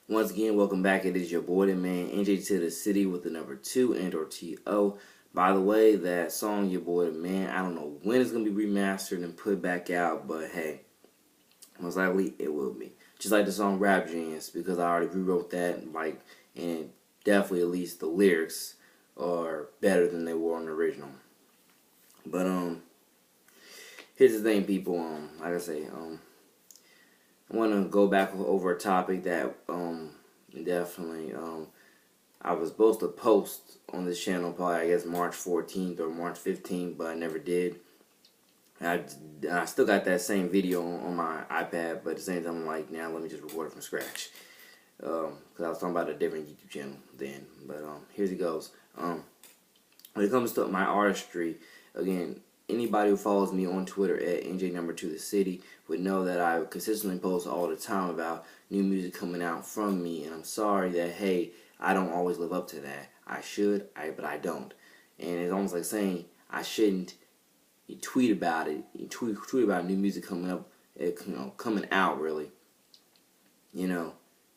Once again, welcome back. It is your boy, the man, NJ to the city with the number 2 and or TO. By the way, that song, your boy, the man, I don't know when it's going to be remastered and put back out, but hey, most likely it will be. Just like the song Rap Genius, because I already rewrote that, and definitely at least the lyrics are better than they were on the original. But, here's the thing, people, like I say, I want to go back over a topic that definitely I was supposed to post on this channel probably I guess March 14th or March 15th, but I never did. I still got that same video on my iPad, but at the same time I'm like, now let me just record it from scratch. Because I was talking about a different YouTube channel then. But here it goes. When it comes to my artistry, again, anybody who follows me on Twitter at NJ2thecity would know that I consistently post all the time about new music coming out from me, and I'm sorry that, hey, I don't always live up to that. I should, but I don't. And it's almost like saying I shouldn't tweet about it. You tweet about new music coming up, coming out really.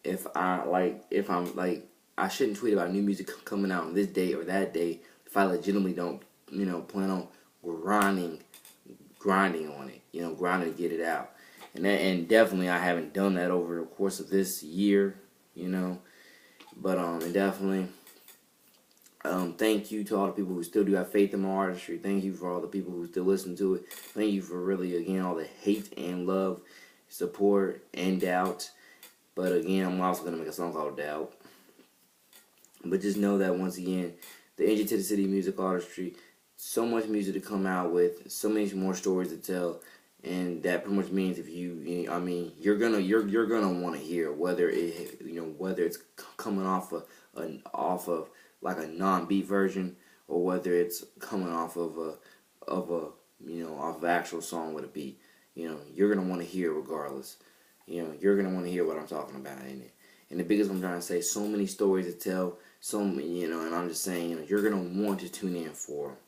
If I shouldn't tweet about new music coming out on this day or that day if I legitimately don't, plan on grinding on it, grinding to get it out. And definitely I haven't done that over the course of this year, but and definitely thank you to all the people who still do have faith in my artistry. Thank you for all the people who still listen to it. Thank you for really, again, all the hate and love, support and doubt. But again, I'm also going to make a song called Doubt. But just know that once again, the NJ to the City music artistry, so much music to come out with, so many more stories to tell, and that pretty much means if you're gonna want to hear whether it's coming off of like a non-beat version or whether it's coming off of an actual song with a beat. You're gonna want to hear regardless. You're gonna want to hear what I'm talking about in it. And the biggest one I'm trying to say, so many stories to tell, so many, and I'm just saying, you're gonna want to tune in for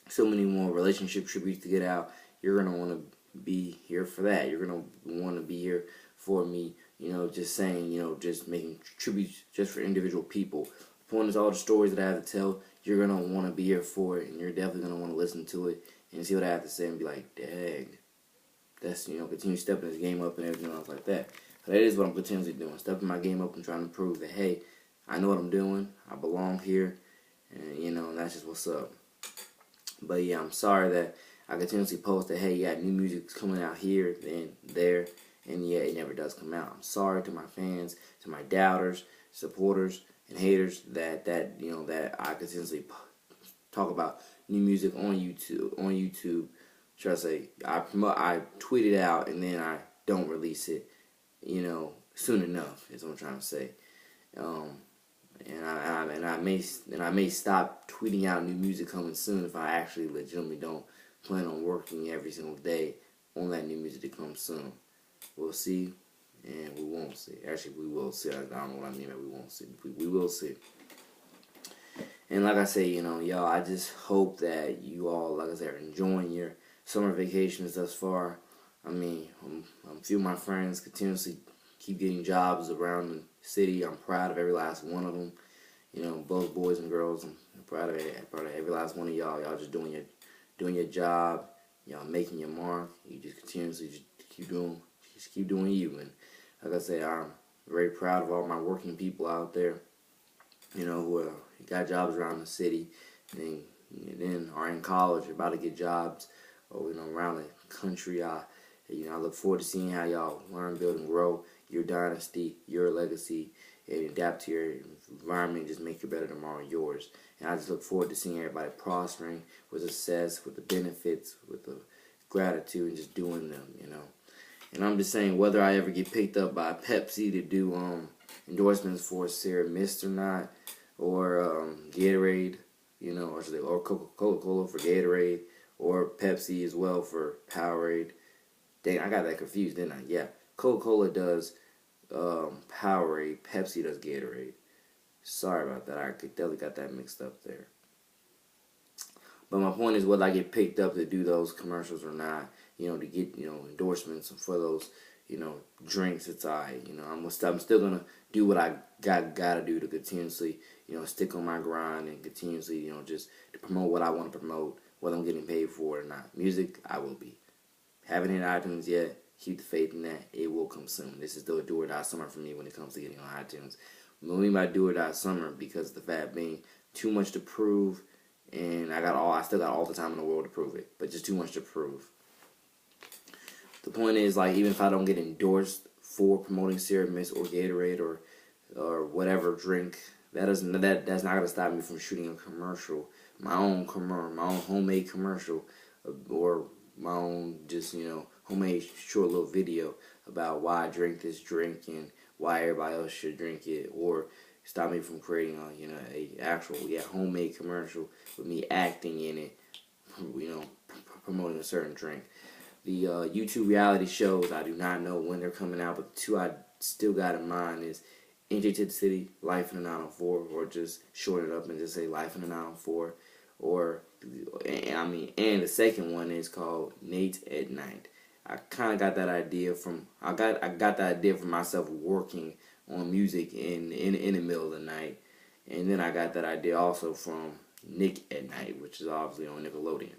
so many more relationship tributes to get out. You're gonna want to be here for that. You're gonna want to be here for me, just saying, just making tributes just for individual people. The point is, all the stories that I have to tell, you're gonna want to be here for it, and you're definitely gonna want to listen to it and see what I have to say and be like, dang, that's continue stepping this game up and everything else like that. But that is what I'm continuously doing, stepping my game up and trying to prove that, hey, I know what I'm doing, I belong here, and that's just what's up. But yeah, I'm sorry that I continuously post that, hey, yeah, new music's coming out here, then there, and yeah, it never does come out. I'm sorry to my fans, to my doubters, supporters, and haters that I continuously talk about new music on YouTube. Should I say, I tweet it out and then I don't release it, soon enough is what I'm trying to say. And I may stop tweeting out new music coming soon if I actually legitimately don't plan on working every single day on that new music to come soon. We'll see, and we won't see. Actually, we will see. I don't know what I mean by we won't see. We will see. And like I say, y'all, I just hope that you all, like I said, are enjoying your summer vacations thus far. A few of my friends continuously keep getting jobs around the city. I'm proud of every last one of them. Both boys and girls. I'm proud of it. I'm proud of every last one of y'all. Y'all just doing your job. Y'all making your mark. You just continuously keep doing you. And like I say, I'm very proud of all my working people out there. Who got jobs around the city, and then are in college, or about to get jobs, or around the country. I look forward to seeing how y'all learn, build, and grow your dynasty, your legacy, and adapt to your environment, just make it better tomorrow, yours. And I just look forward to seeing everybody prospering with success, with the benefits, with the gratitude, and just doing them, And I'm just saying, whether I ever get picked up by Pepsi to do endorsements for Sarah Mist or not, or Gatorade, or Coca-Cola for Gatorade, or Pepsi as well for Powerade. Dang, I got that confused, didn't I? Yeah, Coca-Cola does Powerade, Pepsi does Gatorade. Sorry about that. I definitely got that mixed up there. But my point is, whether I get picked up to do those commercials or not, to get endorsements for those drinks, it's alright. I'm still gonna do what I gotta do to continuously, stick on my grind and continuously, just to promote what I want to promote, whether I'm getting paid for it or not. Music, I will be. Haven't hit iTunes yet. Keep the faith in that. It will come soon. This is the do or die summer for me when it comes to getting on iTunes. What I mean by do or die summer, because of the fact being too much to prove, and I still got all the time in the world to prove it, but just too much to prove. The point is, like, even if I don't get endorsed for promoting Sierra Mist or Gatorade or whatever drink, that's not gonna stop me from shooting a commercial, my own homemade commercial, or my own just homemade short little video about why I drink this drink and why everybody else should drink it, or stop me from creating a actual homemade commercial with me acting in it, promoting a certain drink. The YouTube reality shows, I do not know when they're coming out, but the two I still got in mind is NJ to the City, Life in a 904, or just shorten it up and just say Life in a 904, and the second one is called Nate at Night. I kind of got that idea from I got that idea from myself working on music in the middle of the night, and then I got that idea also from Nick at Night, which is obviously on Nickelodeon.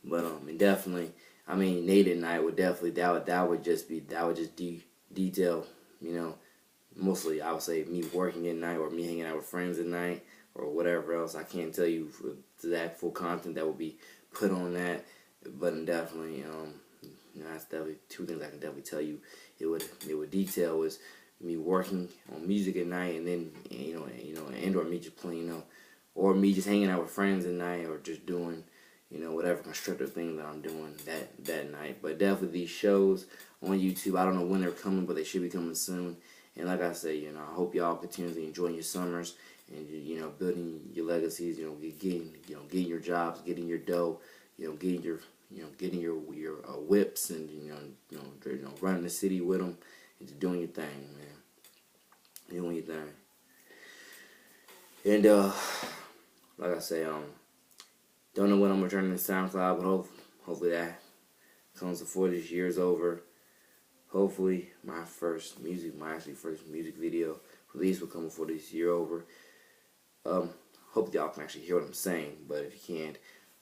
But and definitely, Nate at Night would definitely that would just detail, mostly I would say me working at night or me hanging out with friends at night or whatever else. I can't tell you the full content that will be put on that, but definitely, that's definitely two things I can definitely tell you. It would detail is me working on music at night, and then and or me just playing, or me just hanging out with friends at night, or just doing whatever constructive thing that I'm doing that night. But definitely these shows on YouTube, I don't know when they're coming, but they should be coming soon. And like I say, I hope y'all continually enjoying your summers and building your legacies. Getting your jobs, getting your dough, getting your whips, and running the city with them, and just doing your thing, man. Doing your thing. And like I say, don't know when I'm returning to SoundCloud, but hopefully that comes before this year's over. Hopefully my first music video release will come before this year over. Hope y'all can actually hear what I'm saying, but if you can't,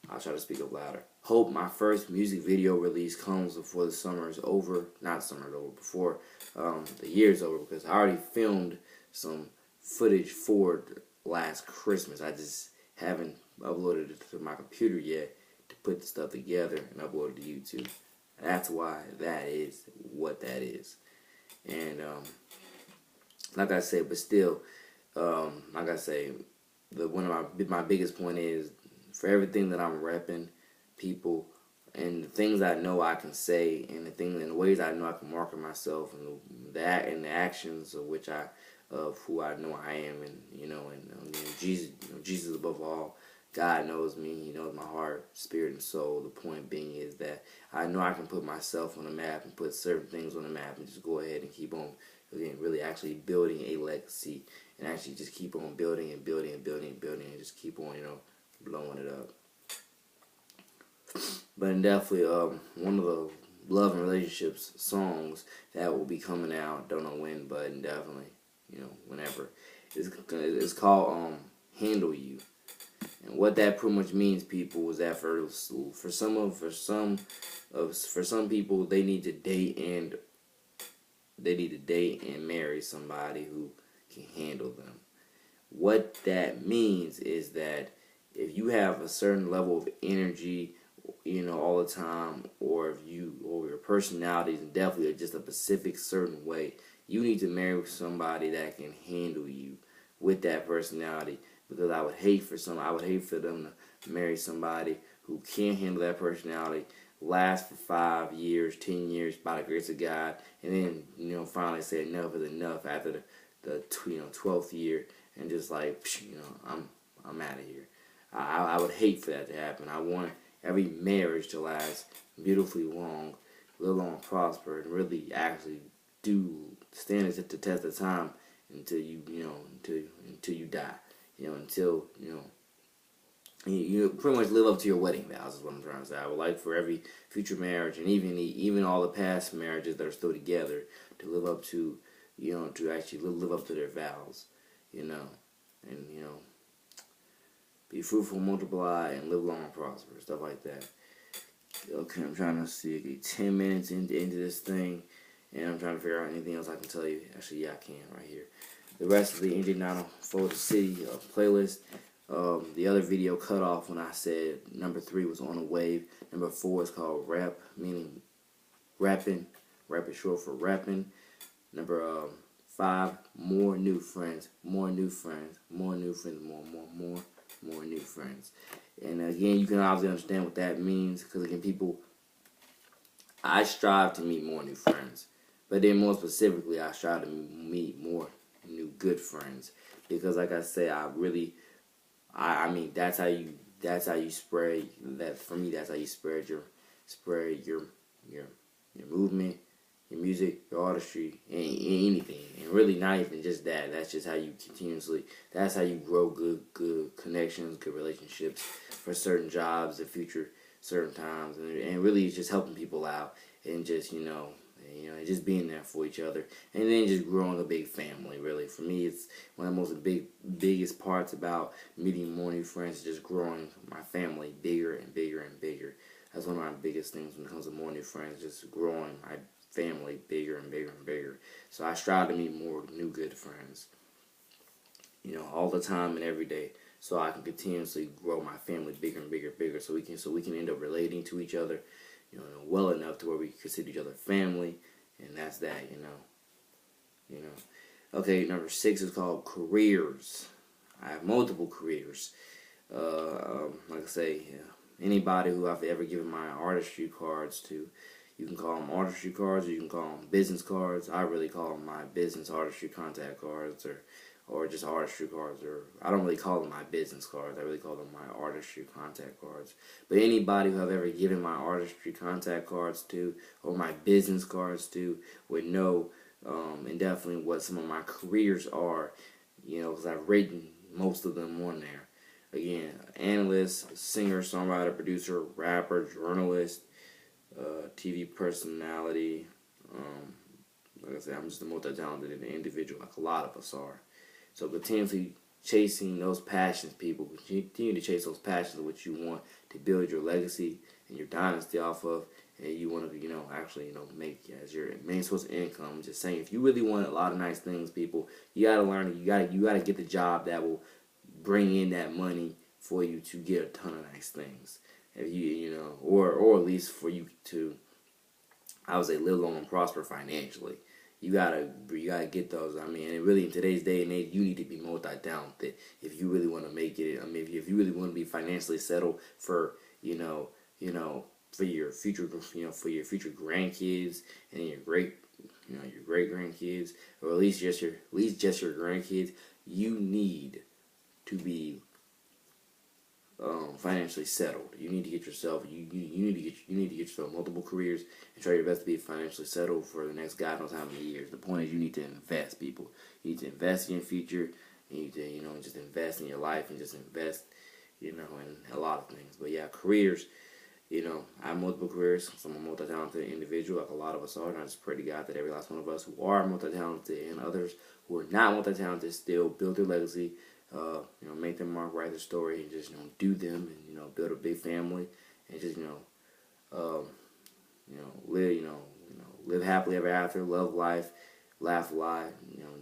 I'll try to speak up louder. Hope my first music video release comes before the summer is over. Not summer is over, before the year's over, because I already filmed some footage for last Christmas. I just haven't uploaded it to my computer yet to put the stuff together and upload it to YouTube. That's why that is what that is. And like I say, but still, like I say, one of my biggest point is, for everything that I'm repping, people, and the things I know I can say, and the ways I know I can market myself, and the actions of who I know I am, and Jesus above all. God knows me. He knows my heart, spirit, and soul. The point being is that I know I can put myself on the map and put certain things on the map and just go ahead and keep on, again, really actually building a legacy, and actually just keep on building and building and building and building, and just keep on, blowing it up. But definitely, one of the love and relationships songs that will be coming out, don't know when, but definitely, whenever, it's called Handle You. And what that pretty much means, people, is that for some people, they need to date and marry somebody who can handle them. What that means is that if you have a certain level of energy, all the time, or your personality is definitely just a specific certain way, you need to marry somebody that can handle you with that personality. Because I would hate for them to marry somebody who can't handle that personality, last for 5 years, 10 years by the grace of God, and then finally say enough is enough after the 12th year, and just like, I'm out of here. I would hate for that to happen. I want every marriage to last beautifully long, live long, prosper, and really actually do stand the test of time until you die. Until you pretty much live up to your wedding vows is what I'm trying to say. I would like for every future marriage, and even all the past marriages that are still together, to live up to, to actually live up to their vows, and be fruitful, multiply, and live long and prosper, stuff like that. Okay, I'm trying to see. Okay, 10 minutes into this thing, and I'm trying to figure out anything else I can tell you. Actually, yeah, I can right here. The rest of the NJ9 Fold the City playlist. The other video cut off when I said number 3 was On a Wave. Number 4 is called Rap, meaning rapping. Rap is short for rapping. Number 5, More New Friends. More new friends. More new friends. More new friends. And again, you can obviously understand what that means, because again, I strive to meet more new friends. But then more specifically, I strive to meet more new good friends. Because like I say, I mean, that's how you spread that. For me, that's how you spread your movement, your music, your artistry, and anything. And really not even just that. That's just how you that's how you grow good connections, good relationships for certain jobs in future, certain times. And really it's just helping people out, and just, just being there for each other. And then just growing a big family, really. For me, it's one of the most biggest parts about meeting more new friends, just growing my family bigger and bigger and bigger. That's one of my biggest things when it comes to more new friends, just growing my family bigger and bigger and bigger. So I strive to meet more new good friends, all the time and every day, so I can continuously grow my family bigger and bigger and bigger, so we can end up relating to each other, well enough to where we consider each other family. And that's that. Okay, number 6 is called careers. I have multiple careers. Like I say, anybody who I've ever given my artistry cards to, you can call them artistry cards, or you can call them business cards. I really call them my business artistry contact cards, or just artistry cards. Or I don't really call them my business cards. I really call them my artistry contact cards. But anybody who I've ever given my artistry contact cards to, or my business cards to, would know, and definitely what some of my careers are, because I've written most of them on there. Again, analyst, singer, songwriter, producer, rapper, journalist, TV personality. Like I said, I'm just a multi-talented individual, like a lot of us are. So continuously chasing those passions, people. Continue to chase those passions of what you want to build your legacy and your dynasty off of, and you want to, actually, make as your main source of income. I'm just saying, if you really want a lot of nice things, people, you gotta learn it. You gotta get the job that will bring in that money for you to get a ton of nice things. If or at least for you to, I would say, live long and prosper financially. You gotta get those. I mean, and really in today's day and age, you need to be multi-talented if you really want to make it. I mean, if you really want to be financially settled for for your future, for your future grandkids and your great grandkids, or at least just your grandkids, you need to be financially settled. You need to get yourself you need to get yourself multiple careers and try your best to be financially settled for the next God knows how many years. The point is, you need to invest, people. You need to invest in your future. You need to just invest in your life, and just invest in a lot of things. But yeah, careers. I have multiple careers, so I'm a multi-talented individual, like a lot of us are. And I just pray to God that every last one of us who are multi-talented, and others who are not multi-talented, still build their legacy, make their mark, write their story, and just, do them, and, build a big family, and just, live happily ever after, love life, laugh a lot,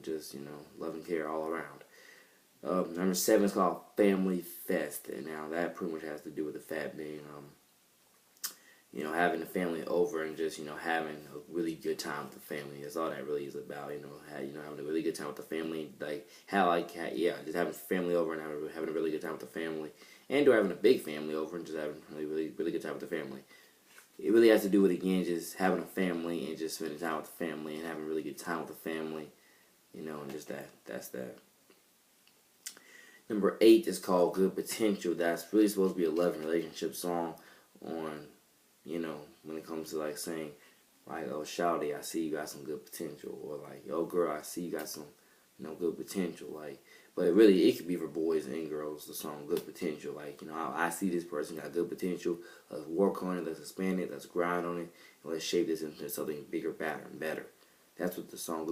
just, love and care all around. Number 7 is called Family Fest, and now that pretty much has to do with the fact being, having the family over, and just, having a really good time with the family. That's all that really is about, having a really good time with the family, just having family over and having a really good time with the family, and or having a big family over and just having really good time with the family. It really has to do with, again, just having a family and just spending time with the family and having a really good time with the family, and just that's that. Number 8 is called Good Potential. That's really supposed to be a love and relationship song on, when it comes to, like, saying, like, oh, shawty, I see you got some good potential. Or, like, oh, girl, I see you got some good potential. Like, but really, it could be for boys and girls. The song "Good Potential." Like, I see this person got good potential. Let's work on it. Let's expand it. Let's grind on it. And let's shape this into something bigger, better, and better. That's what the song